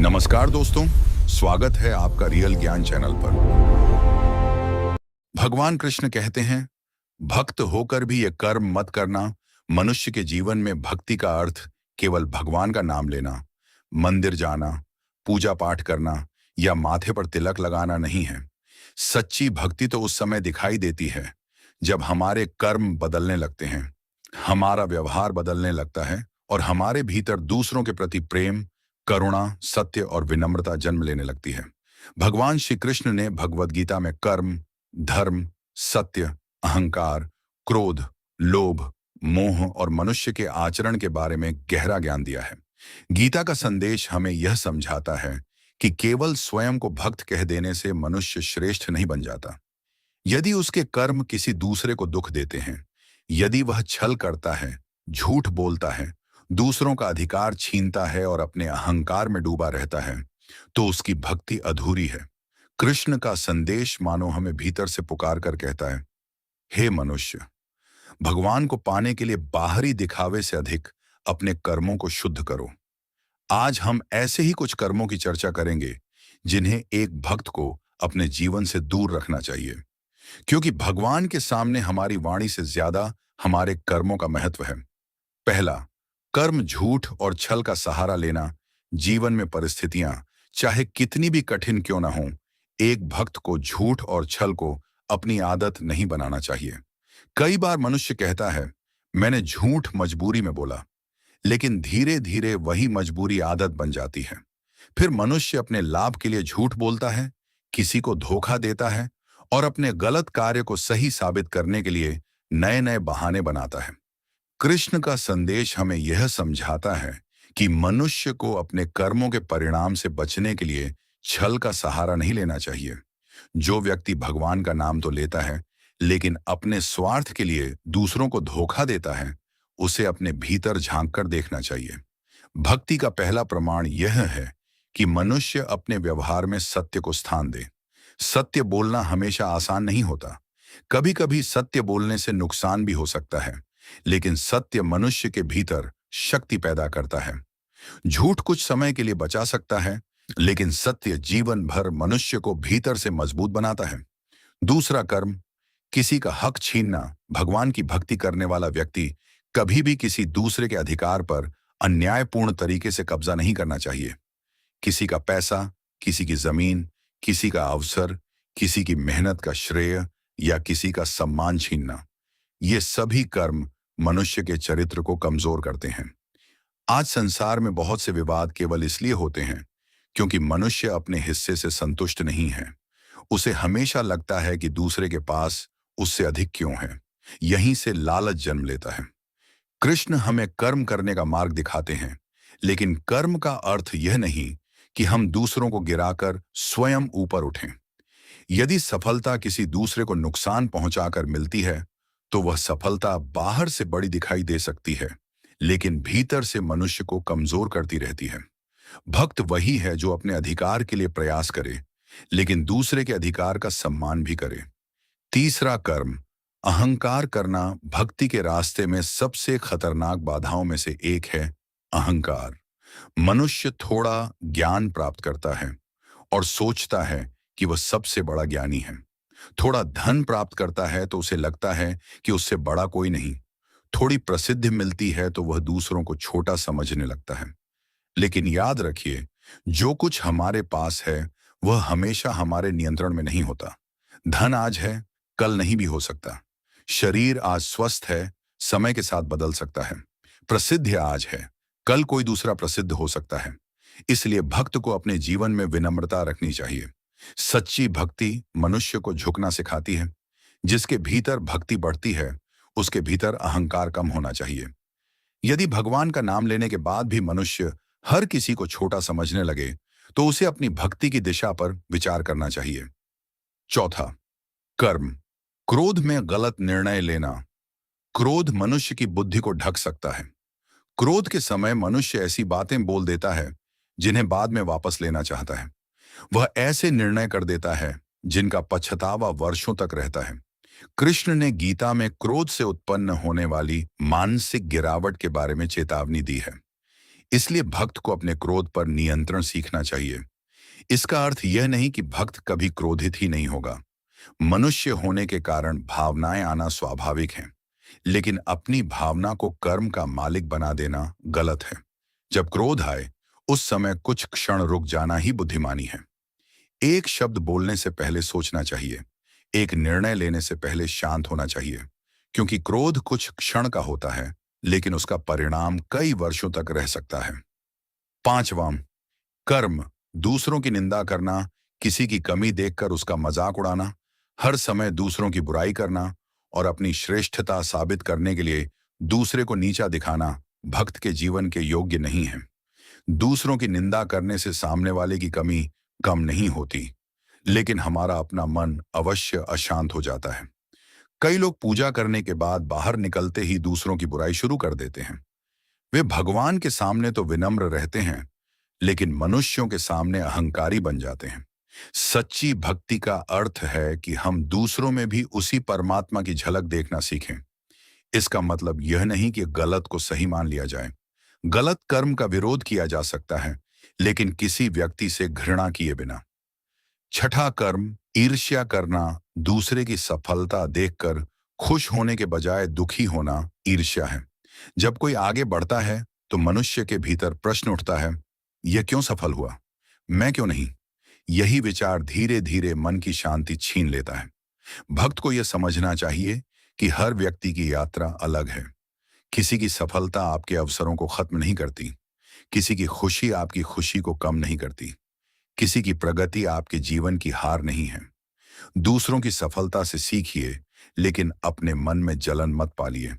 नमस्कार दोस्तों, स्वागत है आपका रियल ज्ञान चैनल पर। भगवान कृष्ण कहते हैं, भक्त होकर भी ये कर्म मत करना। मनुष्य के जीवन में भक्ति का अर्थ केवल भगवान का नाम लेना, मंदिर जाना, पूजा पाठ करना या माथे पर तिलक लगाना नहीं है। सच्ची भक्ति तो उस समय दिखाई देती है जब हमारे कर्म बदलने लगते हैं, हमारा व्यवहार बदलने लगता है और हमारे भीतर दूसरों के प्रति प्रेम, करुणा, सत्य और विनम्रता जन्म लेने लगती है। भगवान श्री कृष्ण ने भगवद गीता में कर्म, धर्म, सत्य, अहंकार, क्रोध, लोभ, मोह और मनुष्य के आचरण के बारे में गहरा ज्ञान दिया है। गीता का संदेश हमें यह समझाता है कि केवल स्वयं को भक्त कह देने से मनुष्य श्रेष्ठ नहीं बन जाता। यदि उसके कर्म किसी दूसरे को दुख देते हैं, यदि वह छल करता है, झूठ बोलता है, दूसरों का अधिकार छीनता है और अपने अहंकार में डूबा रहता है, तो उसकी भक्ति अधूरी है। कृष्ण का संदेश मानो हमें भीतर से पुकार कर कहता है, हे मनुष्य, भगवान को पाने के लिए बाहरी दिखावे से अधिक अपने कर्मों को शुद्ध करो। आज हम ऐसे ही कुछ कर्मों की चर्चा करेंगे जिन्हें एक भक्त को अपने जीवन से दूर रखना चाहिए, क्योंकि भगवान के सामने हमारी वाणी से ज्यादा हमारे कर्मों का महत्व है। पहला, कर्म झूठ और छल का सहारा लेना। जीवन में परिस्थितियां चाहे कितनी भी कठिन क्यों ना हो, एक भक्त को झूठ और छल को अपनी आदत नहीं बनाना चाहिए। कई बार मनुष्य कहता है, मैंने झूठ मजबूरी में बोला, लेकिन धीरे धीरे वही मजबूरी आदत बन जाती है। फिर मनुष्य अपने लाभ के लिए झूठ बोलता है, किसी को धोखा देता है और अपने गलत कार्य को सही साबित करने के लिए नए नए बहाने बनाता है। कृष्ण का संदेश हमें यह समझाता है कि मनुष्य को अपने कर्मों के परिणाम से बचने के लिए छल का सहारा नहीं लेना चाहिए। जो व्यक्ति भगवान का नाम तो लेता है, लेकिन अपने स्वार्थ के लिए दूसरों को धोखा देता है, उसे अपने भीतर झांक कर देखना चाहिए। भक्ति का पहला प्रमाण यह है कि मनुष्य अपने व्यवहार में सत्य को स्थान दे। सत्य बोलना हमेशा आसान नहीं होता। कभी कभी सत्य बोलने से नुकसान भी हो सकता है, लेकिन सत्य मनुष्य के भीतर शक्ति पैदा करता है। झूठ कुछ समय के लिए बचा सकता है, लेकिन सत्य जीवन भर मनुष्य को भीतर से मजबूत बनाता है। दूसरा कर्म, किसी का हक छीनना। भगवान की भक्ति करने वाला व्यक्ति कभी भी किसी दूसरे के अधिकार पर अन्यायपूर्ण तरीके से कब्जा नहीं करना चाहिए। किसी का पैसा, किसी की जमीन, किसी का अवसर, किसी की मेहनत का श्रेय या किसी का सम्मान छीनना, ये सभी कर्म मनुष्य के चरित्र को कमजोर करते हैं। आज संसार में बहुत से विवाद केवल इसलिए होते हैं क्योंकि मनुष्य अपने हिस्से से संतुष्ट नहीं है। उसे हमेशा लगता है कि दूसरे के पास उससे अधिक क्यों है। यहीं से लालच जन्म लेता है। कृष्ण हमें कर्म करने का मार्ग दिखाते हैं, लेकिन कर्म का अर्थ यह नहीं कि हम दूसरों को गिराकर स्वयं ऊपर उठें। यदि सफलता किसी दूसरे को नुकसान पहुंचाकर मिलती है, तो वह सफलता बाहर से बड़ी दिखाई दे सकती है, लेकिन भीतर से मनुष्य को कमजोर करती रहती है। भक्त वही है जो अपने अधिकार के लिए प्रयास करे, लेकिन दूसरे के अधिकार का सम्मान भी करे। तीसरा कर्म, अहंकार करना। भक्ति के रास्ते में सबसे खतरनाक बाधाओं में से एक है अहंकार। मनुष्य थोड़ा ज्ञान प्राप्त करता है और सोचता है कि वह सबसे बड़ा ज्ञानी है। थोड़ा धन प्राप्त करता है तो उसे लगता है कि उससे बड़ा कोई नहीं। थोड़ी प्रसिद्धि मिलती है तो वह दूसरों को छोटा समझने लगता है। लेकिन याद रखिए, जो कुछ हमारे पास है वह हमेशा हमारे नियंत्रण में नहीं होता। धन आज है, कल नहीं भी हो सकता। शरीर आज स्वस्थ है, समय के साथ बदल सकता है। प्रसिद्धि आज है, कल कोई दूसरा प्रसिद्ध हो सकता है। इसलिए भक्त को अपने जीवन में विनम्रता रखनी चाहिए। सच्ची भक्ति मनुष्य को झुकना सिखाती है। जिसके भीतर भक्ति बढ़ती है, उसके भीतर अहंकार कम होना चाहिए। यदि भगवान का नाम लेने के बाद भी मनुष्य हर किसी को छोटा समझने लगे, तो उसे अपनी भक्ति की दिशा पर विचार करना चाहिए। चौथा कर्म, क्रोध में गलत निर्णय लेना। क्रोध मनुष्य की बुद्धि को ढक सकता है। क्रोध के समय मनुष्य ऐसी बातें बोल देता है जिन्हें बाद में वापस लेना चाहता है। वह ऐसे निर्णय कर देता है जिनका पछतावा वर्षों तक रहता है। कृष्ण ने गीता में क्रोध से उत्पन्न होने वाली मानसिक गिरावट के बारे में चेतावनी दी है। इसलिए भक्त को अपने क्रोध पर नियंत्रण सीखना चाहिए। इसका अर्थ यह नहीं कि भक्त कभी क्रोधित ही नहीं होगा। मनुष्य होने के कारण भावनाएं आना स्वाभाविक है, लेकिन अपनी भावना को कर्म का मालिक बना देना गलत है। जब क्रोध आए, उस समय कुछ क्षण रुक जाना ही बुद्धिमानी है। एक शब्द बोलने से पहले सोचना चाहिए। एक निर्णय लेने से पहले शांत होना चाहिए, क्योंकि क्रोध कुछ क्षण का होता है, लेकिन उसका परिणाम कई वर्षों तक रह सकता है। पांचवां, कर्म। दूसरों की निंदा करना, किसी की कमी देखकर उसका मजाक उड़ाना, हर समय दूसरों की बुराई करना और अपनी श्रेष्ठता साबित करने के लिए दूसरे को नीचा दिखाना भक्त के जीवन के योग्य नहीं है। दूसरों की निंदा करने से सामने वाले की कमी कम नहीं होती, लेकिन हमारा अपना मन अवश्य अशांत हो जाता है। कई लोग पूजा करने के बाद बाहर निकलते ही दूसरों की बुराई शुरू कर देते हैं। वे भगवान के सामने तो विनम्र रहते हैं, लेकिन मनुष्यों के सामने अहंकारी बन जाते हैं। सच्ची भक्ति का अर्थ है कि हम दूसरों में भी उसी परमात्मा की झलक देखना सीखें। इसका मतलब यह नहीं कि गलत को सही मान लिया जाए। गलत कर्म का विरोध किया जा सकता है, लेकिन किसी व्यक्ति से घृणा किए बिना। छठा कर्म, ईर्ष्या करना। दूसरे की सफलता देखकर खुश होने के बजाय दुखी होना ईर्ष्या है। जब कोई आगे बढ़ता है तो मनुष्य के भीतर प्रश्न उठता है, यह क्यों सफल हुआ, मैं क्यों नहीं। यही विचार धीरे धीरे मन की शांति छीन लेता है। भक्त को यह समझना चाहिए कि हर व्यक्ति की यात्रा अलग है। किसी की सफलता आपके अवसरों को खत्म नहीं करती। किसी की खुशी आपकी खुशी को कम नहीं करती। किसी की प्रगति आपके जीवन की हार नहीं है। दूसरों की सफलता से सीखिए, लेकिन अपने मन में जलन मत पालिए।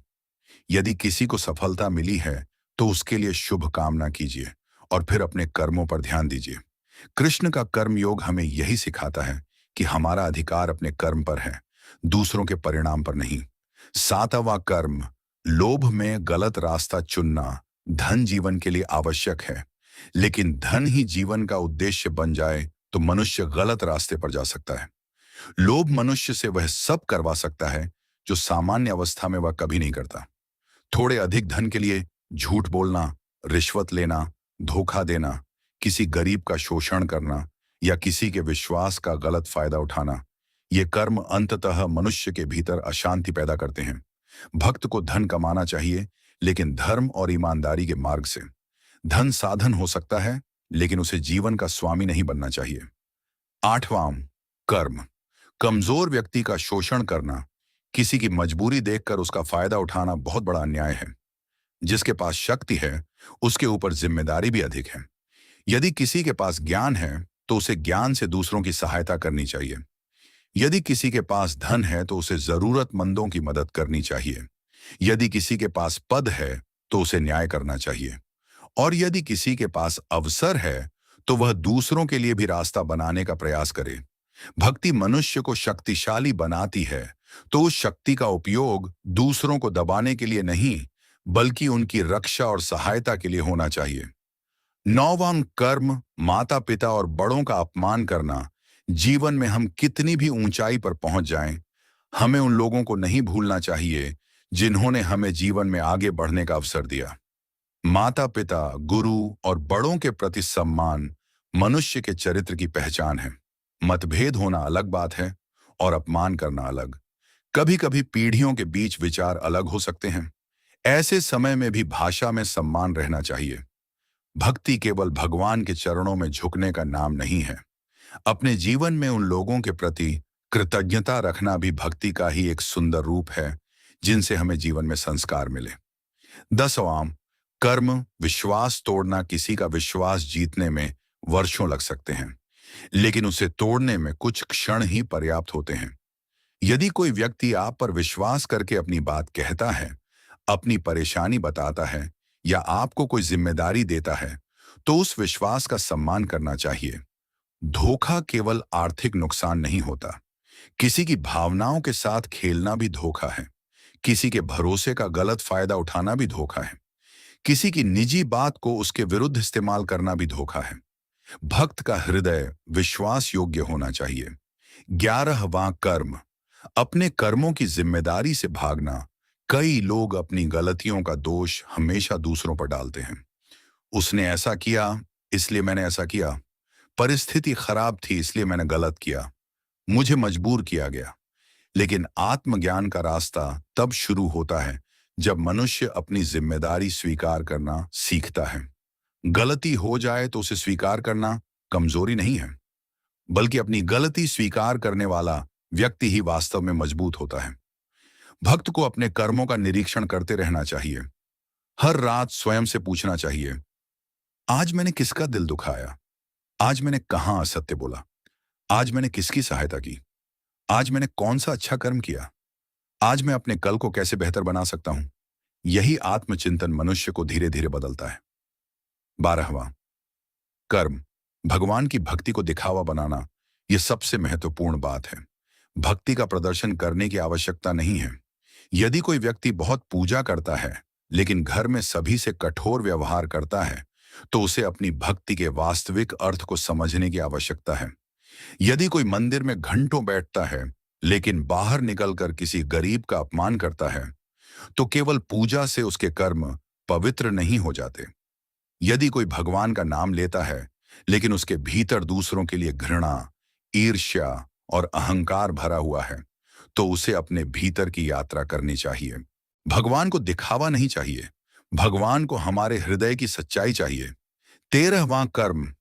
यदि किसी को सफलता मिली है तो उसके लिए शुभ कामना कीजिए और फिर अपने कर्मों पर ध्यान दीजिए। कृष्ण का कर्म योग हमें यही सिखाता है कि हमारा अधिकार अपने कर्म पर है, दूसरों के परिणाम पर नहीं। सातवां कर्म, लोभ में गलत रास्ता चुनना। धन जीवन के लिए आवश्यक है, लेकिन धन ही जीवन का उद्देश्य बन जाए तो मनुष्य गलत रास्ते पर जा सकता है। लोभ मनुष्य से वह सब करवा सकता है जो सामान्य अवस्था में वह कभी नहीं करता। थोड़े अधिक धन के लिए झूठ बोलना, रिश्वत लेना, धोखा देना, किसी गरीब का शोषण करना या किसी के विश्वास का गलत फायदा उठाना, ये कर्म अंततः मनुष्य के भीतर अशांति पैदा करते हैं। भक्त को धन कमाना चाहिए, लेकिन धर्म और ईमानदारी के मार्ग से। धन साधन हो सकता है, लेकिन उसे जीवन का स्वामी नहीं बनना चाहिए। आठवां कर्म, कमजोर व्यक्ति का शोषण करना। किसी की मजबूरी देखकर उसका फायदा उठाना बहुत बड़ा अन्याय है। जिसके पास शक्ति है, उसके ऊपर जिम्मेदारी भी अधिक है। यदि किसी के पास ज्ञान है तो उसे ज्ञान से दूसरों की सहायता करनी चाहिए। यदि किसी के पास धन है तो उसे जरूरतमंदों की मदद करनी चाहिए। यदि किसी के पास पद है तो उसे न्याय करना चाहिए। और यदि किसी के पास अवसर है तो वह दूसरों के लिए भी रास्ता बनाने का प्रयास करे। भक्ति मनुष्य को शक्तिशाली बनाती है, तो उस शक्ति का उपयोग दूसरों को दबाने के लिए नहीं, बल्कि उनकी रक्षा और सहायता के लिए होना चाहिए। नौवां कर्म, माता पिता और बड़ों का अपमान करना। जीवन में हम कितनी भी ऊंचाई पर पहुंच जाएं, हमें उन लोगों को नहीं भूलना चाहिए जिन्होंने हमें जीवन में आगे बढ़ने का अवसर दिया। माता पिता, गुरु और बड़ों के प्रति सम्मान मनुष्य के चरित्र की पहचान है। मतभेद होना अलग बात है और अपमान करना अलग। कभी कभी पीढ़ियों के बीच विचार अलग हो सकते हैं। ऐसे समय में भी भाषा में सम्मान रहना चाहिए। भक्ति केवल भगवान के चरणों में झुकने का नाम नहीं है। अपने जीवन में उन लोगों के प्रति कृतज्ञता रखना भी भक्ति का ही एक सुंदर रूप है, जिनसे हमें जीवन में संस्कार मिले। 10वां कर्म, विश्वास तोड़ना। किसी का विश्वास जीतने में वर्षों लग सकते हैं, लेकिन उसे तोड़ने में कुछ क्षण ही पर्याप्त होते हैं। यदि कोई व्यक्ति आप पर विश्वास करके अपनी बात कहता है, अपनी परेशानी बताता है या आपको कोई जिम्मेदारी देता है, तो उस विश्वास का सम्मान करना चाहिए। धोखा केवल आर्थिक नुकसान नहीं होता, किसी की भावनाओं के साथ खेलना भी धोखा है। किसी के भरोसे का गलत फायदा उठाना भी धोखा है। किसी की निजी बात को उसके विरुद्ध इस्तेमाल करना भी धोखा है। भक्त का हृदय विश्वास योग्य होना चाहिए। 11वां कर्म, अपने कर्मों की जिम्मेदारी से भागना। कई लोग अपनी गलतियों का दोष हमेशा दूसरों पर डालते हैं। उसने ऐसा किया इसलिए मैंने ऐसा किया, परिस्थिति खराब थी इसलिए मैंने गलत किया, मुझे मजबूर किया गया। लेकिन आत्मज्ञान का रास्ता तब शुरू होता है जब मनुष्य अपनी जिम्मेदारी स्वीकार करना सीखता है। गलती हो जाए तो उसे स्वीकार करना कमजोरी नहीं है, बल्कि अपनी गलती स्वीकार करने वाला व्यक्ति ही वास्तव में मजबूत होता है। भक्त को अपने कर्मों का निरीक्षण करते रहना चाहिए। हर रात स्वयं से पूछना चाहिए, आज मैंने किसका दिल दुखाया? आज मैंने कहां असत्य बोला? आज मैंने किसकी सहायता की? आज मैंने कौन सा अच्छा कर्म किया? आज मैं अपने कल को कैसे बेहतर बना सकता हूं? यही आत्मचिंतन मनुष्य को धीरे धीरे बदलता है। 12वां, कर्म। भगवान की भक्ति को दिखावा बनाना यह सबसे महत्वपूर्ण बात है। भक्ति का प्रदर्शन करने की आवश्यकता नहीं है। यदि कोई व्यक्ति बहुत पूजा करता है लेकिन घर में सभी से कठोर व्यवहार करता है, तो उसे अपनी भक्ति के वास्तविक अर्थ को समझने की आवश्यकता है। यदि कोई मंदिर में घंटों बैठता है लेकिन बाहर निकलकर किसी गरीब का अपमान करता है, तो केवल पूजा से उसके कर्म पवित्र नहीं हो जाते। यदि कोई भगवान का नाम लेता है लेकिन उसके भीतर दूसरों के लिए घृणा, ईर्ष्या और अहंकार भरा हुआ है, तो उसे अपने भीतर की यात्रा करनी चाहिए। भगवान को दिखावा नहीं चाहिए, भगवान को हमारे हृदय की सच्चाई चाहिए। 13वां, कर्म।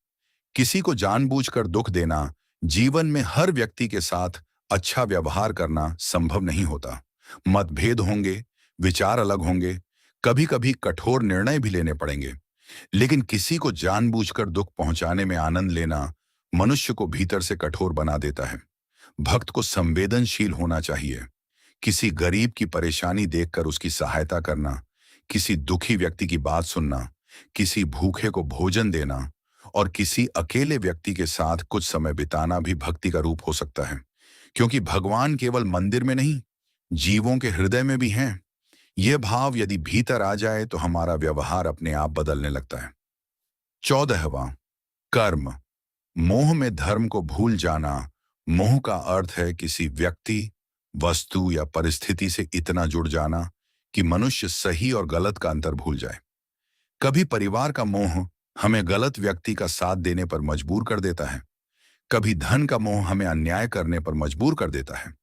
किसी को जानबूझकर दुख देना, जीवन में हर व्यक्ति के साथ अच्छा व्यवहार करना संभव नहीं होता। मतभेद होंगे, विचार अलग होंगे, कभी कभी कठोर निर्णय भी लेने पड़ेंगे, लेकिन किसी को जानबूझकर दुख पहुंचाने में आनंद लेना मनुष्य को भीतर से कठोर बना देता है। भक्त को संवेदनशील होना चाहिए। किसी गरीब की परेशानी देखकर उसकी सहायता करना, किसी दुखी व्यक्ति की बात सुनना, किसी भूखे को भोजन देना और किसी अकेले व्यक्ति के साथ कुछ समय बिताना भी भक्ति का रूप हो सकता है। क्योंकि भगवान केवल मंदिर में नहीं, जीवों के हृदय में भी हैं। यह भाव यदि भीतर आ जाए तो हमारा व्यवहार अपने आप बदलने लगता है। 14वां, कर्म। मोह में धर्म को भूल जाना। मोह का अर्थ है किसी व्यक्ति, वस्तु या परिस्थिति से इतना जुड़ जाना कि मनुष्य सही और गलत का अंतर भूल जाए। कभी परिवार का मोह हमें गलत व्यक्ति का साथ देने पर मजबूर कर देता है, कभी धन का मोह हमें अन्याय करने पर मजबूर कर देता है,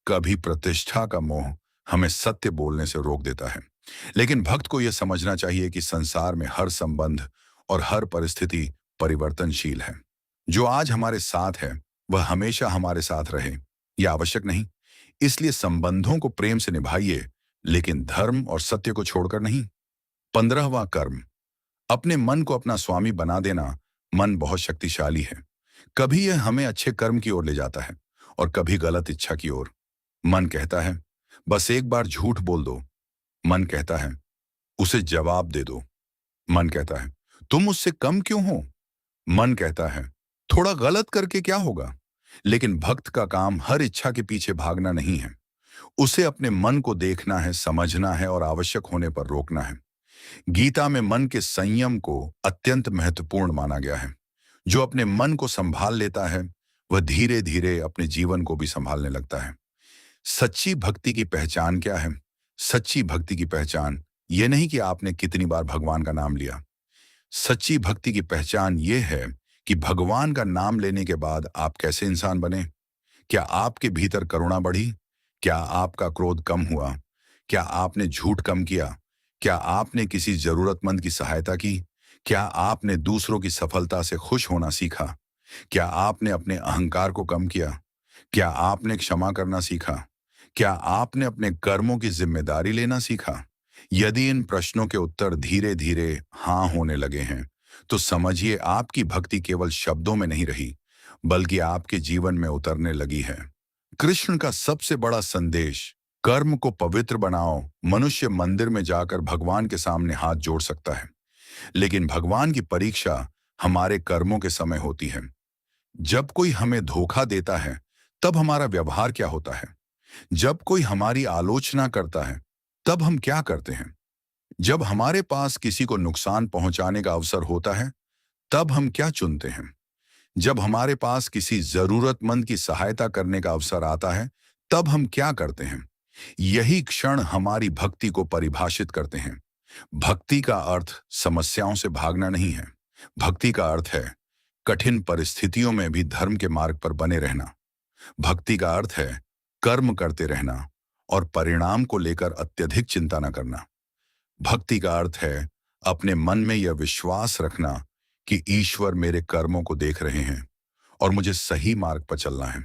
कभी प्रतिष्ठा का मोह हमें सत्य बोलने से रोक देता है। लेकिन भक्त को यह समझना चाहिए कि संसार में हर संबंध और हर परिस्थिति परिवर्तनशील है। जो आज हमारे साथ है वह हमेशा हमारे साथ रहे, यह आवश्यक नहीं। इसलिए संबंधों को प्रेम से निभाइए, लेकिन धर्म और सत्य को छोड़कर नहीं। 15वां, कर्म। अपने मन को अपना स्वामी बना देना। मन बहुत शक्तिशाली है। कभी यह हमें अच्छे कर्म की ओर ले जाता है और कभी गलत इच्छा की ओर। मन कहता है बस एक बार झूठ बोल दो। मन कहता है उसे जवाब दे दो। मन कहता है तुम मुझसे कम क्यों हो? मन कहता है थोड़ा गलत करके क्या होगा? लेकिन भक्त का काम हर इच्छा के पीछे भागना नहीं है। उसे अपने मन को देखना है, समझना है और आवश्यक होने पर रोकना है। गीता में मन के संयम को अत्यंत महत्वपूर्ण माना गया है। जो अपने मन को संभाल लेता है वह धीरे धीरे अपने जीवन को भी संभालने लगता है। सच्ची भक्ति की पहचान क्या है? सच्ची भक्ति की पहचान ये नहीं कि आपने कितनी बार भगवान का नाम लिया। सच्ची भक्ति की पहचान ये है कि भगवान का नाम लेने के बाद आप कैसे इंसान बने। क्या आपके भीतर करुणा बढ़ी? क्या आपका क्रोध कम हुआ? क्या आपने झूठ कम किया? क्या आपने किसी जरूरतमंद की सहायता की? क्या आपने दूसरों की सफलता से खुश होना सीखा? क्या आपने अपने अहंकार को कम किया? क्या आपने क्षमा करना सीखा? क्या आपने अपने कर्मों की जिम्मेदारी लेना सीखा? यदि इन प्रश्नों के उत्तर धीरे धीरे हाँ होने लगे हैं, तो समझिए आपकी भक्ति केवल शब्दों में नहीं रही, बल्कि आपके जीवन में उतरने लगी है। कृष्ण का सबसे बड़ा संदेश, कर्म को पवित्र बनाओ। मनुष्य मंदिर में जाकर भगवान के सामने हाथ जोड़ सकता है, लेकिन भगवान की परीक्षा हमारे कर्मों के समय होती है। जब कोई हमें धोखा देता है तब हमारा व्यवहार क्या होता है? जब कोई हमारी आलोचना करता है तब हम क्या करते हैं? जब हमारे पास किसी को नुकसान पहुंचाने का अवसर होता है तब हम क्या चुनते हैं? जब हमारे पास किसी जरूरतमंद की सहायता करने का अवसर आता है तब हम क्या करते हैं? यही क्षण हमारी भक्ति को परिभाषित करते हैं। भक्ति का अर्थ समस्याओं से भागना नहीं है। भक्ति का अर्थ है कठिन परिस्थितियों में भी धर्म के मार्ग पर बने रहना। भक्ति का अर्थ है कर्म करते रहना और परिणाम को लेकर अत्यधिक चिंता न करना। भक्ति का अर्थ है अपने मन में यह विश्वास रखना कि ईश्वर मेरे कर्मों को देख रहे हैं और मुझे सही मार्ग पर चलना है।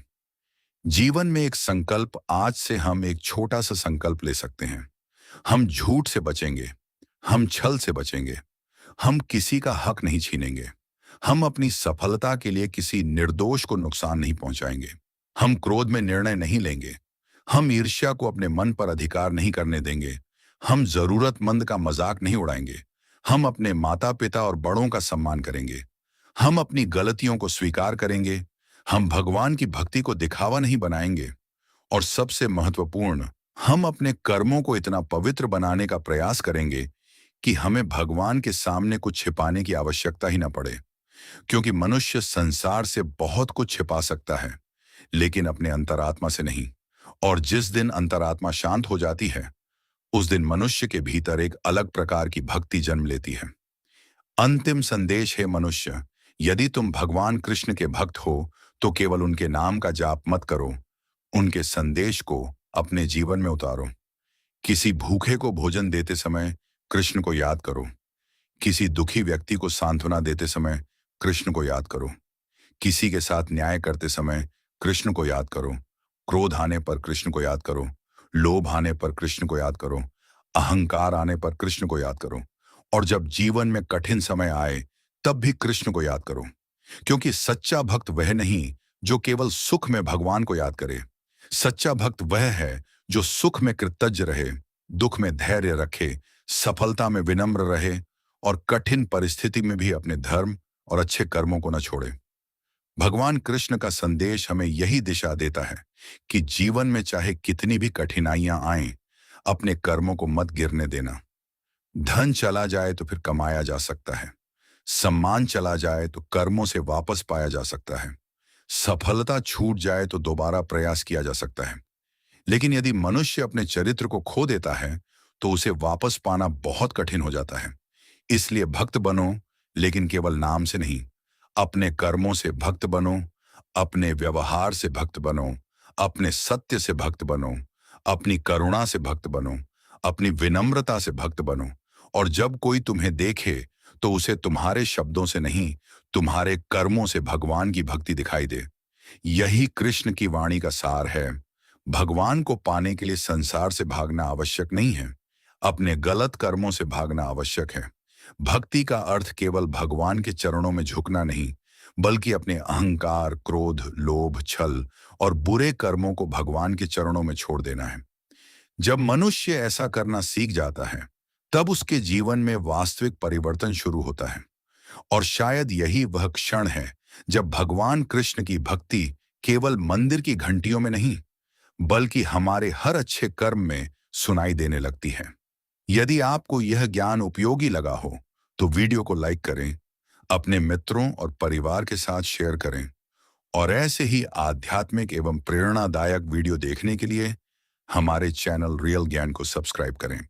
जीवन में एक संकल्प, आज से हम एक छोटा सा संकल्प ले सकते हैं। हम झूठ से बचेंगे, हम छल से बचेंगे, हम किसी का हक नहीं छीनेंगे, हम अपनी सफलता के लिए किसी निर्दोष को नुकसान नहीं पहुंचाएंगे, हम क्रोध में निर्णय नहीं लेंगे, हम ईर्ष्या को अपने मन पर अधिकार नहीं करने देंगे, हम जरूरतमंद का मजाक नहीं उड़ाएंगे, हम अपने माता पिता और बड़ों का सम्मान करेंगे, हम अपनी गलतियों को स्वीकार करेंगे, हम भगवान की भक्ति को दिखावा नहीं बनाएंगे और सबसे महत्वपूर्ण, हम अपने कर्मों को इतना पवित्र बनाने का प्रयास करेंगे कि हमें भगवान के सामने कुछ छिपाने की आवश्यकता ही न पड़े। क्योंकि मनुष्य संसार से बहुत कुछ छिपा सकता है, लेकिन अपने अंतरात्मा से नहीं। और जिस दिन अंतरात्मा शांत हो जाती है, उस दिन मनुष्य के भीतर एक अलग प्रकार की भक्ति जन्म लेती है। अंतिम संदेश है मनुष्य, यदि तुम भगवान कृष्ण के भक्त हो तो केवल उनके नाम का जाप मत करो, उनके संदेश को अपने जीवन में उतारो। किसी भूखे को भोजन देते समय कृष्ण को याद करो, किसी दुखी व्यक्ति को सांत्वना देते समय कृष्ण को याद करो, किसी के साथ न्याय करते समय कृष्ण को याद करो, क्रोध आने पर कृष्ण को याद करो, लोभ आने पर कृष्ण को याद करो, अहंकार आने पर कृष्ण को याद करो, और जब जीवन में कठिन समय आए तब भी कृष्ण को याद करो। क्योंकि सच्चा भक्त वह नहीं जो केवल सुख में भगवान को याद करे। सच्चा भक्त वह है जो सुख में कृतज्ञ रहे, दुख में धैर्य रखे, सफलता में विनम्र रहे और कठिन परिस्थिति में भी अपने धर्म और अच्छे कर्मों को न छोड़े। भगवान कृष्ण का संदेश हमें यही दिशा देता है कि जीवन में चाहे कितनी भी कठिनाइयां आएं, अपने कर्मों को मत गिरने देना। धन चला जाए तो फिर कमाया जा सकता है, सम्मान चला जाए तो कर्मों से वापस पाया जा सकता है, सफलता छूट जाए तो दोबारा प्रयास किया जा सकता है। लेकिन यदि मनुष्य अपने चरित्र को खो देता है तो उसे वापस पाना बहुत कठिन हो जाता है। इसलिए भक्त बनो, लेकिन केवल नाम से नहीं। अपने कर्मों से भक्त बनो, अपने व्यवहार से भक्त बनो, अपने सत्य से भक्त बनो, अपनी करुणा से भक्त बनो, अपनी विनम्रता से भक्त बनो। और जब कोई तुम्हें देखे तो उसे तुम्हारे शब्दों से नहीं, तुम्हारे कर्मों से भगवान की भक्ति दिखाई दे। यही कृष्ण की वाणी का सार है। भगवान को पाने के लिए संसार से भागना आवश्यक नहीं है, अपने गलत कर्मों से भागना आवश्यक है। भक्ति का अर्थ केवल भगवान के चरणों में झुकना नहीं, बल्कि अपने अहंकार, क्रोध, लोभ, छल और बुरे कर्मों को भगवान के चरणों में छोड़ देना है। जब मनुष्य ऐसा करना सीख जाता है, तब उसके जीवन में वास्तविक परिवर्तन शुरू होता है। और शायद यही वह क्षण है जब भगवान कृष्ण की भक्ति केवल मंदिर की घंटियों में नहीं, बल्कि हमारे हर अच्छे कर्म में सुनाई देने लगती है। यदि आपको यह ज्ञान उपयोगी लगा हो तो वीडियो को लाइक करें, अपने मित्रों और परिवार के साथ शेयर करें और ऐसे ही आध्यात्मिक एवं प्रेरणादायक वीडियो देखने के लिए हमारे चैनल रियल ज्ञान को सब्सक्राइब करें।